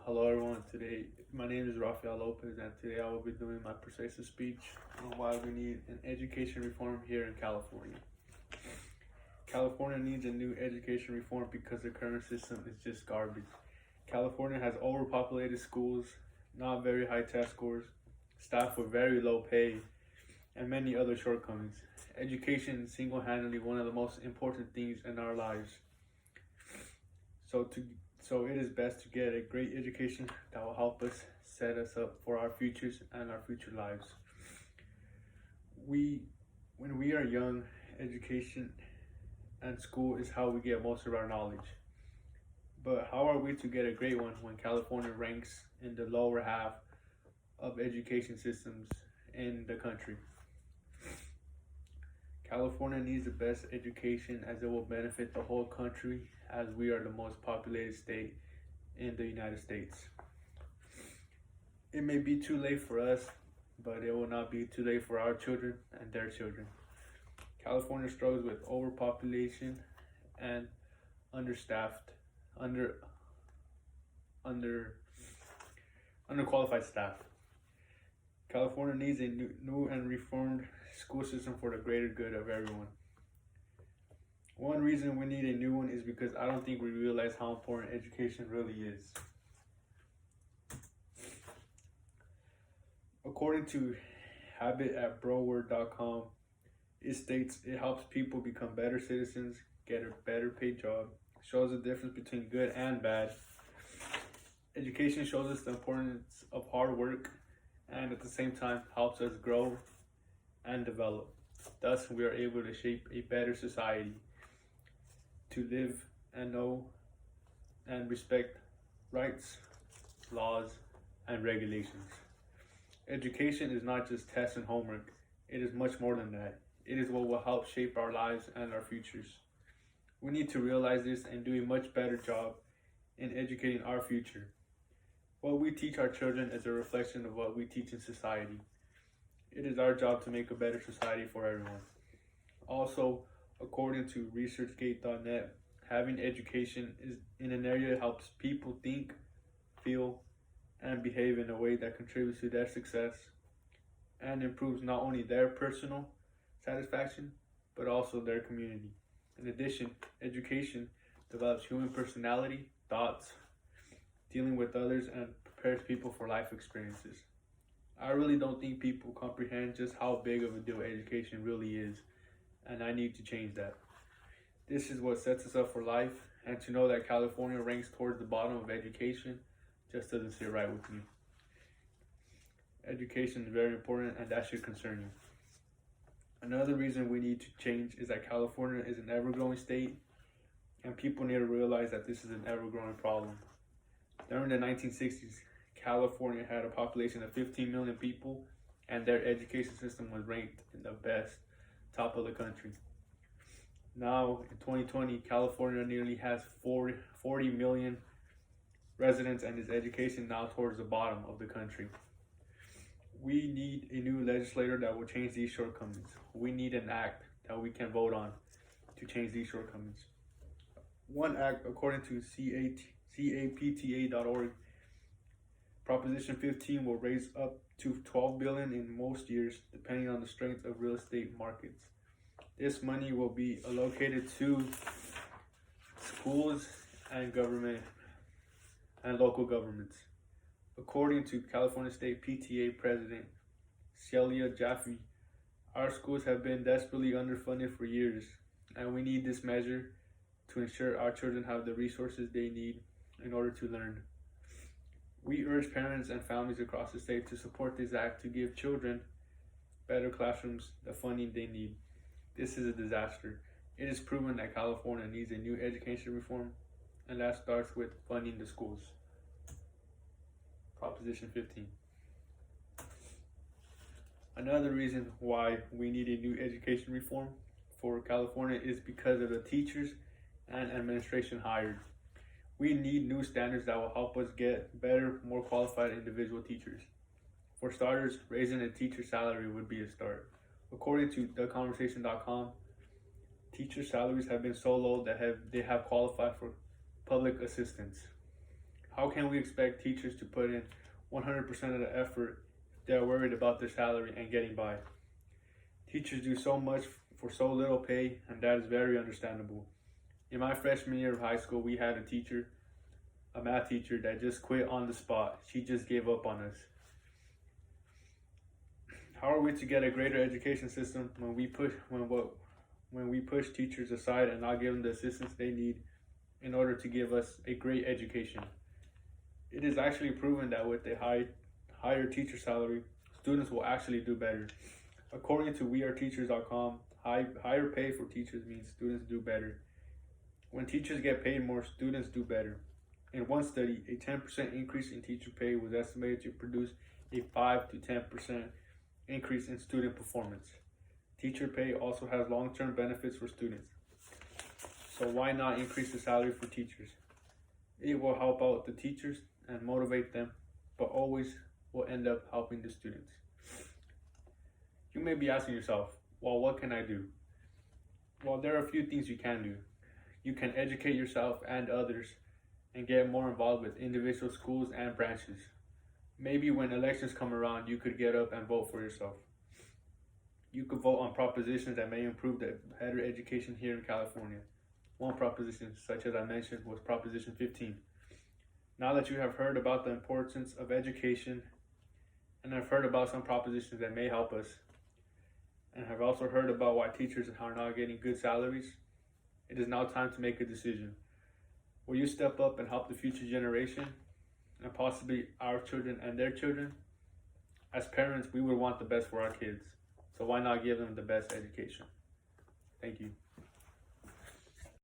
Hello, everyone. Today, my name is Rafael Lopez, and today I will be doing my persuasive speech on why we need an education reform here in California. California needs a new education reform because the current system is just garbage. California has overpopulated schools, not very high test scores, staff with very low pay, and many other shortcomings. Education is single-handedly one of the most important things in our lives. So it is best to get a great education that will help us set us up for our futures and our future lives. When we are young, education and school is how we get most of our knowledge. But how are we to get a great one when California ranks in the lower half of education systems in the country? California needs the best education as it will benefit the whole country, as we are the most populated state in the United States. It may be too late for us, but it will not be too late for our children and their children. California struggles with overpopulation and underqualified staff. California needs a new and reformed school system for the greater good of everyone. One reason we need a new one is because I don't think we realize how important education really is. According to habitatbroward.com, it states it helps people become better citizens, get a better paid job, shows the difference between good and bad. Education shows us the importance of hard work and at the same time helps us grow and develop. Thus, we are able to shape a better society, to live and know and respect rights, laws, and regulations. Education is not just tests and homework, it is much more than that. It is what will help shape our lives and our futures. We need to realize this and do a much better job in educating our future. What we teach our children is a reflection of what we teach in society. It is our job to make a better society for everyone. Also, according to ResearchGate.net, having education is in an area that helps people think, feel, and behave in a way that contributes to their success and improves not only their personal satisfaction, but also their community. In addition, education develops human personality, thoughts, dealing with others, and prepares people for life experiences. I really don't think people comprehend just how big of a deal education really is, and I need to change that. This is what sets us up for life, and to know that California ranks towards the bottom of education just doesn't sit right with me. Education is very important, and that should concern you. Another reason we need to change is that California is an ever-growing state, and people need to realize that this is an ever-growing problem. During the 1960s, California had a population of 15 million people, and their education system was ranked in the best top of the country. Now, in 2020, California nearly has 40 million residents, and its education now towards the bottom of the country. We need a new legislator that will change these shortcomings. We need an act that we can vote on to change these shortcomings. One act, according to CAPTA.org, Proposition 15 will raise up to $12 billion in most years, depending on the strength of real estate markets. This money will be allocated to schools and government and local governments. According to California State PTA President Celia Jaffe, our schools have been desperately underfunded for years, and we need this measure to ensure our children have the resources they need in order to learn. We urge parents and families across the state to support this act to give children better classrooms, the funding they need. This is a disaster. It is proven that California needs a new education reform, and that starts with funding the schools. Proposition 15. Another reason why we need a new education reform for California is because of the teachers and administration hired. We need new standards that will help us get better, more qualified individual teachers. For starters, raising a teacher salary would be a start. According to theconversation.com, teacher salaries have been so low that they have qualified for public assistance. How can we expect teachers to put in 100% of the effort if they're worried about their salary and getting by? Teachers do so much for so little pay, and that is very understandable. In my freshman year of high school, we had a math teacher that just quit on the spot. She just gave up on us. How are we to get a greater education system when we push teachers aside and not give them the assistance they need in order to give us a great education? It is actually proven that with a higher teacher salary, students will actually do better. According to weareteachers.com, higher pay for teachers means students do better. When teachers get paid more, students do better. In one study, a 10% increase in teacher pay was estimated to produce a 5 to 10% increase in student performance. Teacher pay also has long-term benefits for students. So why not increase the salary for teachers? It will help out the teachers and motivate them, but always will end up helping the students. You may be asking yourself, well, what can I do? Well, there are a few things you can do. You can educate yourself and others and get more involved with individual schools and branches. Maybe when elections come around, you could get up and vote for yourself. You could vote on propositions that may improve the better education here in California. One proposition, such as I mentioned, was Proposition 15. Now that you have heard about the importance of education and have heard about some propositions that may help us, and have also heard about why teachers are not getting good salaries, it is now time to make a decision. Will you step up and help the future generation and possibly our children and their children? As parents, we would want the best for our kids, so why not give them the best education? Thank you.